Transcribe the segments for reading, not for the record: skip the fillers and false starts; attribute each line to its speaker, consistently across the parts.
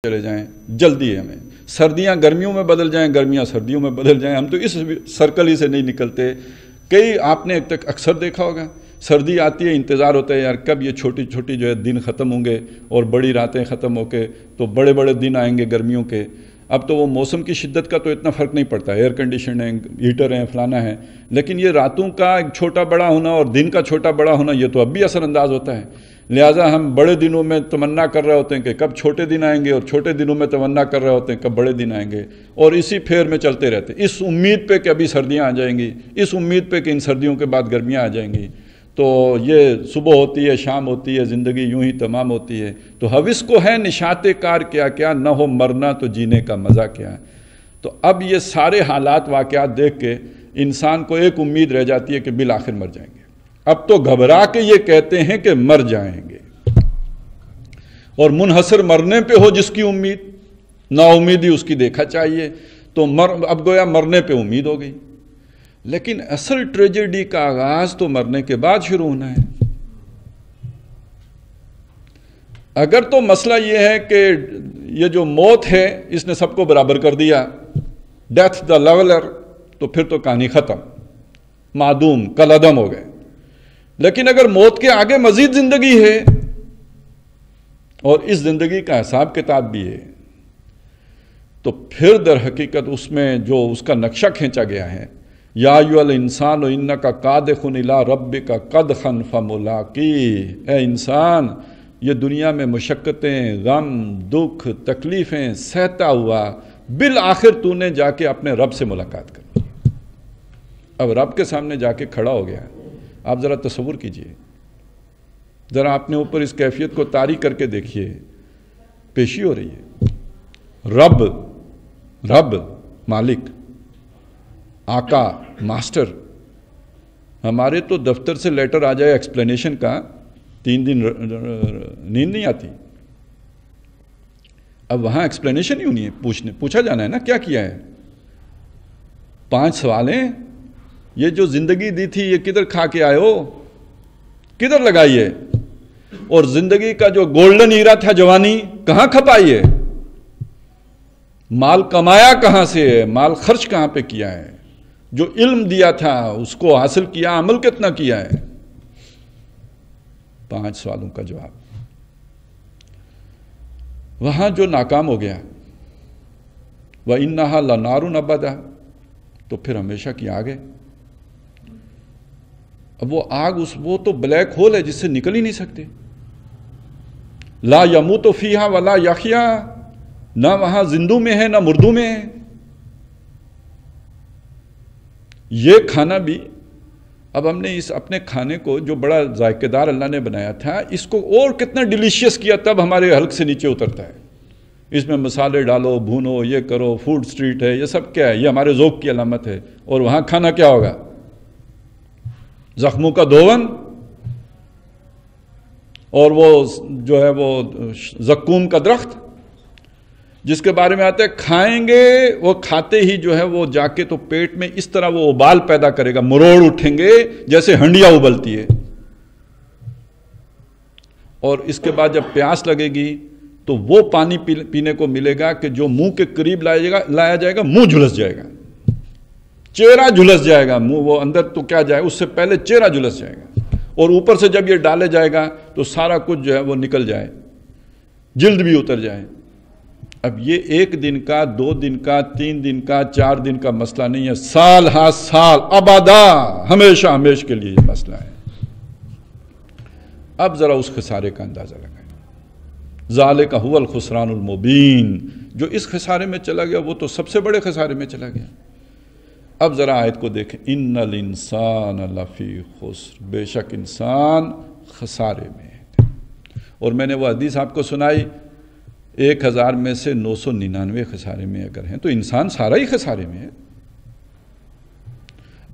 Speaker 1: چلے جائیں، جلدی ہے ہمیں، سردیاں گرمیوں میں بدل جائیں، گرمیاں سردیوں میں بدل جائیں، ہم تو اس سرکل ہی سے نہیں نکلتے۔ کئی آپ نے اکثر دیکھا ہوگا، سردی آتی ہے انتظار ہوتا ہے یار کب یہ چھوٹی چھوٹی جو ہے دن ختم ہوں گے اور بڑی راتیں ختم ہو کے تو بڑے بڑے دن آئیں گے گرمیوں کے۔ اب تو وہ موسم کی شدت کا تو اتنا فرق نہیں پڑتا، ایئر کنڈیشن ہے، ہیٹر ہیں، فلانا ہے، لیکن یہ راتوں کا ایک چھوٹا بڑا ہونا اور دن کا چھوٹا بڑا ہونا یہ تو اب بھی اثر انداز ہوتا ہے۔ لہٰذا ہم بڑے دنوں میں تمنا کر رہے ہوتے ہیں کہ کب چھوٹے دن آئیں گے، اور چھوٹے دنوں میں تمنا کر رہے ہوتے ہیں کب بڑے دن آئیں گے، اور اسی پھیر میں چلتے رہتے ہیں، اس امید پہ کہ ابھی سردیاں آ جائیں گی، اس امید پہ کہ ان سردیوں کے بعد گرمیاں آ جائیں گی۔ تو یہ صبح ہوتی ہے، شام ہوتی ہے، زندگی یوں ہی تمام ہوتی ہے۔ تو حوث کو ہے نشاط کار کیا کیا، نہ ہو مرنا تو جینے کا مزہ کیا ہے۔ تو اب یہ سارے حالات واقعات دیکھ کے انسان کو ایک امید رہ جاتی ہے کہ بالآخر مر جائیں گے۔ اب تو گھبرا کے یہ کہتے ہیں کہ مر جائیں گے، اور منحصر مرنے پہ ہو جس کی امید، نا امیدی اس کی دیکھا چاہیے، تو اب گویا مرنے پہ امید ہو گئی۔ لیکن اصل ٹریجڈی کا آغاز تو مرنے کے بعد شروع ہونا ہے۔ اگر تو مسئلہ یہ ہے کہ یہ جو موت ہے اس نے سب کو برابر کر دیا، ڈیتھ دا لیولر، تو پھر تو کہانی ختم، معدوم کالعدم ہو گئے۔ لیکن اگر موت کے آگے مزید زندگی ہے اور اس زندگی کا حساب کتاب بھی ہے، تو پھر در حقیقت اس میں جو اس کا نقشہ کھینچا گیا ہے، یا ایھا الانسان انک کادح الی ربک قدحا فملاقی، اے انسان یہ دنیا میں مشقتیں، غم، دکھ، تکلیفیں سہتا ہوا بالآخر تو نے جا کے اپنے رب سے ملاقات کرنی۔ اب رب کے سامنے جا کے کھڑا ہو گیا، آپ ذرا تصور کیجئے، ذرا اپنے اوپر اس کیفیت کو طاری کر کے دیکھیے، پیشی ہو رہی ہے، رب مالک، آقا، ماسٹر۔ ہمارے تو دفتر سے لیٹر آ جائے ایکسپلینیشن کا، 3 دن نیند نہیں آتی۔ اب وہاں ایکسپلینیشن ہی ہونی ہے، پوچھا جانا ہے نا کیا کیا ہے۔ 5 سوال ہیں، یہ جو زندگی دی تھی یہ کدھر کھا کے آئے ہو، کدھر لگائی ہے، اور زندگی کا جو گولڈن ایرا تھا جوانی کہاں کھپائی ہے، مال کمایا کہاں سے ہے، مال خرچ کہاں پہ کیا ہے، جو علم دیا تھا اس کو حاصل کیا، عمل کتنا کیا ہے۔ 5 سوالوں کا جواب۔ وہاں جو ناکام ہو گیا، وَإِنَّهَا لَنَارٌ أَبَدًا، تو پھر ہمیشہ کی آگ ہے۔ اب وہ آگ وہ تو بلیک ہول ہے جس سے نکل ہی نہیں سکتے، لا يَمُوتُ فِيهَا وَلَا يَحْيَا، نہ وہاں زندوں میں ہے نہ مردوں میں ہے۔ یہ کھانا بھی، اب ہم نے اس اپنے کھانے کو جو بڑا ذائقہ دار اللہ نے بنایا تھا، اس کو اور کتنا ڈیلیشیس کیا تب ہمارے حلق سے نیچے اترتا ہے۔ اس میں مسالے ڈالو، بھونو، یہ کرو، فوڈ سٹریٹ ہے، یہ سب کیا ہے، یہ ہمارے ذوق کی علامت ہے۔ اور وہاں کھانا کیا ہوگا، زخموں کا دھون، اور وہ جو ہے وہ زقوم کا درخت، جس کے بارے میں آتا ہے کھائیں گے، وہ کھاتے ہی جو ہے وہ جا کے تو پیٹ میں اس طرح وہ ابال پیدا کرے گا، مروڑ اٹھیں گے جیسے ہنڈیا ابلتی ہے، اور اس کے بعد جب پیاس لگے گی تو وہ پانی پینے کو ملے گا کہ جو منہ کے قریب لایا جائے گا، منہ جھلس جائے گا، چہرہ جھلس جائے گا، منہ وہ اندر تو کیا جائے، اس سے پہلے چہرہ جھلس جائے گا، اور اوپر سے جب یہ ڈالے جائے گا تو سارا کچھ جو ہے وہ نکل جائے، جلد بھی اتر جائے۔ اب یہ 1 دن کا، 2 دن کا، 3 دن کا، 4 دن کا مسئلہ نہیں ہے، سال ہا سال، ابدا، ہمیشہ کے لیے یہ مسئلہ ہے۔ اب ذرا اس خسارے کا اندازہ لگائیں۔ ذالک ھو الخسران المبین، جو اس خسارے میں چلا گیا وہ تو سب سے بڑے خسارے میں چلا گیا۔ اب ذرا آیت کو دیکھیں، ان الانسان لفی خسر، بے شک انسان خسارے میں ہے۔ اور میں نے وہ حدیث آپ کو سنائی، 1000 میں سے 999 خسارے میں اگر ہیں تو انسان سارا ہی خسارے میں ہے۔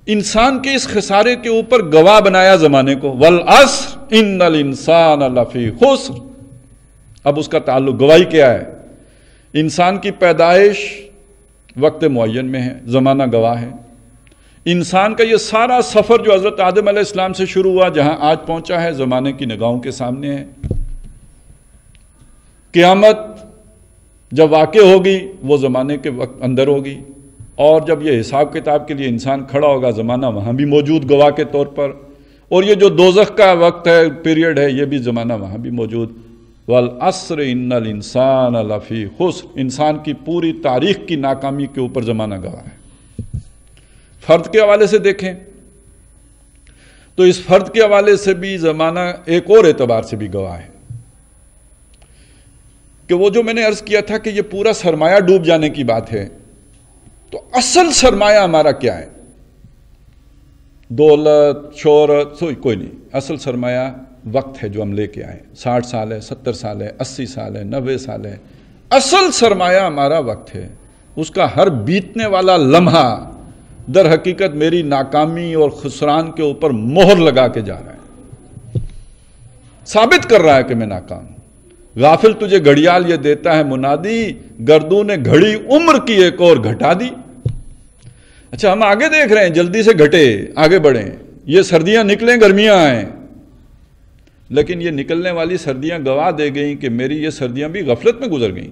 Speaker 1: انسان کے اس خسارے کے اوپر گواہ بنایا زمانے کو، والعصر ان الانسان لفی خسر۔ اب اس کا تعلق گواہی کیا ہے؟ انسان کی پیدائش وقت معین میں ہے، زمانہ گواہ ہے۔ انسان کا یہ سارا سفر جو حضرت آدم علیہ السلام سے شروع ہوا جہاں آج پہنچا ہے، زمانے کی نگاہوں کے سامنے ہے۔ قیامت جب واقع ہوگی وہ زمانے کے وقت اندر ہوگی، اور جب یہ حساب کتاب کے لیے انسان کھڑا ہوگا زمانہ وہاں بھی موجود گواہ کے طور پر، اور یہ جو دوزخ کا وقت ہے، پیریڈ ہے، یہ بھی زمانہ وہاں بھی موجود۔ والعصر ان الانسان لفی خسر، انسان کی پوری تاریخ کی ناکامی کے اوپر زمانہ گواہ ہے۔ فرد کے حوالے سے دیکھیں تو اس فرد کے حوالے سے بھی زمانہ ایک اور اعتبار سے بھی گواہ ہے کہ وہ جو میں نے عرض کیا تھا کہ یہ پورا سرمایہ ڈوب جانے کی بات ہے، تو اصل سرمایہ ہمارا کیا ہے؟ دولت، شہرت، کوئی نہیں، اصل سرمایہ وقت ہے جو ہم لے کے آئے۔ 60 سال ہے، 70 سال ہے، 80 سال ہے، 90 سال ہے، اصل سرمایہ ہمارا وقت ہے۔ اس کا ہر بیتنے والا لمحہ در حقیقت میری ناکامی اور خسران کے اوپر مہر لگا کے جا رہا ہے، ثابت کر رہا ہے کہ میں ناکام ہوں۔ غافل تجھے گھڑیال یہ دیتا ہے منادی، گردوں نے گھڑی عمر کی ایک اور گھٹا دی۔ اچھا، ہم آگے دیکھ رہے ہیں، جلدی سے گھٹے، آگے بڑھیں، یہ سردیاں نکلیں، گرمیاں آئیں، لیکن یہ نکلنے والی سردیاں گواہ دے گئیں کہ میری یہ سردیاں بھی غفلت میں گزر گئیں،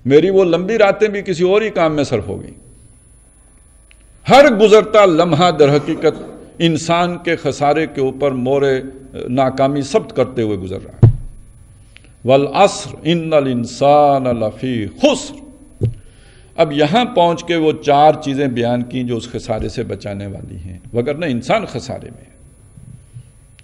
Speaker 1: میری وہ لمبی راتیں بھی کسی اور ہی کام میں صرف ہو گئیں۔ ہر گزرتا لمحہ در حقیقت انسان کے خسارے کے اوپر مورے ناکامی ثبت کرتے ہوئے گزر رہا ہے۔ والعصر ان الانسان لفی خسر۔ اب یہاں پہنچ کے وہ 4 چیزیں بیان کی جو اس خسارے سے بچانے والی ہیں، وگرنہ انسان خسارے میں ہے،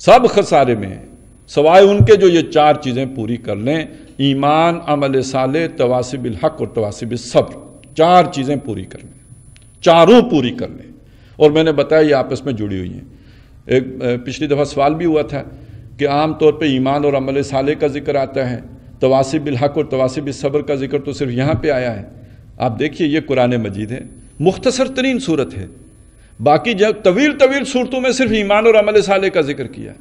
Speaker 1: سب خسارے میں ہیں، سوائے ان کے جو یہ 4 چیزیں پوری کر لیں: ایمان، عمل صالح، تواصی بالحق اور تواصی بالصبر۔ 4 چیزیں پوری کر لیں، چاروں پوری کر لیں، اور میں نے بتایا یہ آپس میں جڑی ہوئی ہیں۔ ایک پچھلی دفعہ سوال بھی ہوا تھا کہ عام طور پہ ایمان اور عمل صالح کا ذکر آتا ہے، تواصی بالحق اور تواصی بالصبر کا ذکر تو صرف یہاں پہ آیا ہے۔ آپ دیکھیے یہ قرآن مجید ہے، مختصر ترین صورت ہے، باقی جب طویل طویل صورتوں میں صرف ایمان اور عمل صالح کا ذکر کیا،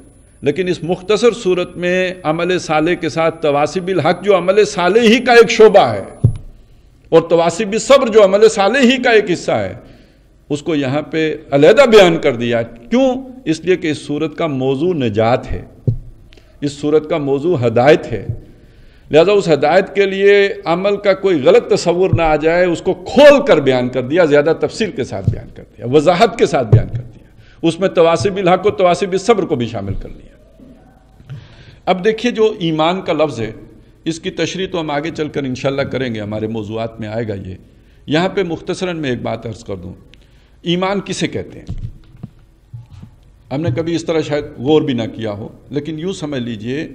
Speaker 1: لیکن اس مختصر صورت میں عمل صالح کے ساتھ تواصی بالحق جو عمل صالح ہی کا ایک شعبہ ہے، اور تواصی بالصبر جو عمل صالح ہی کا ایک حصہ ہے، اس کو یہاں پہ علیحدہ بیان کر دیا۔ کیوں؟ اس لیے کہ اس صورت کا موضوع نجات ہے، اس صورت کا موضوع ہدایت ہے، لہذا اس ہدایت کے لیے عمل کا کوئی غلط تصور نہ آ جائے، اس کو کھول کر بیان کر دیا، زیادہ تفصیل کے ساتھ بیان کر دیا، وضاحت کے ساتھ بیان کر دیا، اس میں تواصی بالحق اور تواصی بالصبر کو بھی شامل کر لیا۔ اب دیکھیے جو ایمان کا لفظ ہے، اس کی تشریح تو ہم آگے چل کر انشاءاللہ کریں گے، ہمارے موضوعات میں آئے گا یہ۔ یہاں پہ مختصراً میں ایک بات عرض کر دوں، ایمان کسے کہتے ہیں؟ ہم نے کبھی اس طرح شاید غور بھی نہ کیا ہو، لیکن یوں سمجھ لیجئے،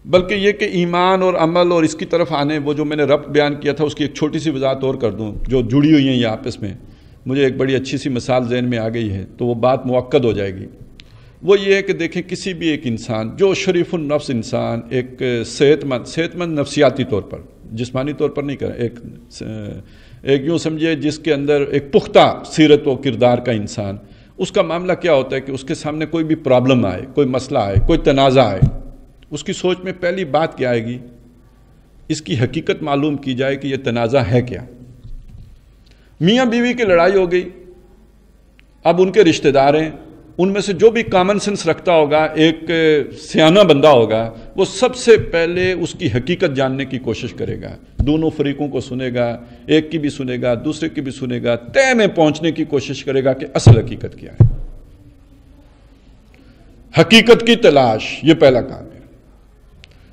Speaker 1: بلکہ یہ کہ ایمان اور عمل اور اس کی طرف آنے، وہ جو میں نے ربط بیان کیا تھا اس کی ایک چھوٹی سی وضاحت اور کر دوں، جو جڑی ہوئی ہیں یہ آپس میں، مجھے ایک بڑی اچھی سی مثال ذہن میں آ گئی ہے تو وہ بات مؤکد ہو جائے گی۔ وہ یہ ہے کہ دیکھیں کسی بھی ایک انسان جو شریف النفس انسان، ایک صحت مند نفسیاتی طور پر، جسمانی طور پر نہیں کریں، ایک یوں سمجھے جس کے اندر ایک پختہ سیرت و کردار کا انسان، اس کا معاملہ کیا ہوتا ہے کہ اس کے سامنے کوئی بھی پرابلم آئے، کوئی مسئلہ آئے، کوئی تنازع آئے، اس کی سوچ میں پہلی بات کیا آئے گی؟ اس کی حقیقت معلوم کی جائے کہ یہ تنازع ہے کیا۔ میاں بیوی کی لڑائی ہو گئی، اب ان کے رشتہ دار ہیں، ان میں سے جو بھی کامن سینس رکھتا ہوگا، ایک سیانہ بندہ ہوگا، وہ سب سے پہلے اس کی حقیقت جاننے کی کوشش کرے گا، دونوں فریقوں کو سنے گا، ایک کی بھی سنے گا، دوسرے کی بھی سنے گا، طے میں پہنچنے کی کوشش کرے گا کہ اصل حقیقت کیا ہے۔ حقیقت کی تلاش، یہ پہلا کام ہے۔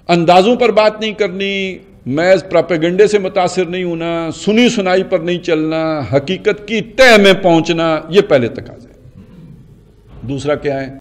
Speaker 1: اندازوں پر بات نہیں کرنی، محض پراپیگنڈے سے متاثر نہیں ہونا، سنی سنائی پر نہیں چلنا، حقیقت کی طے میں پہنچنا، یہ پہلے تقاضا ہے۔ دوسرا کیا ہے؟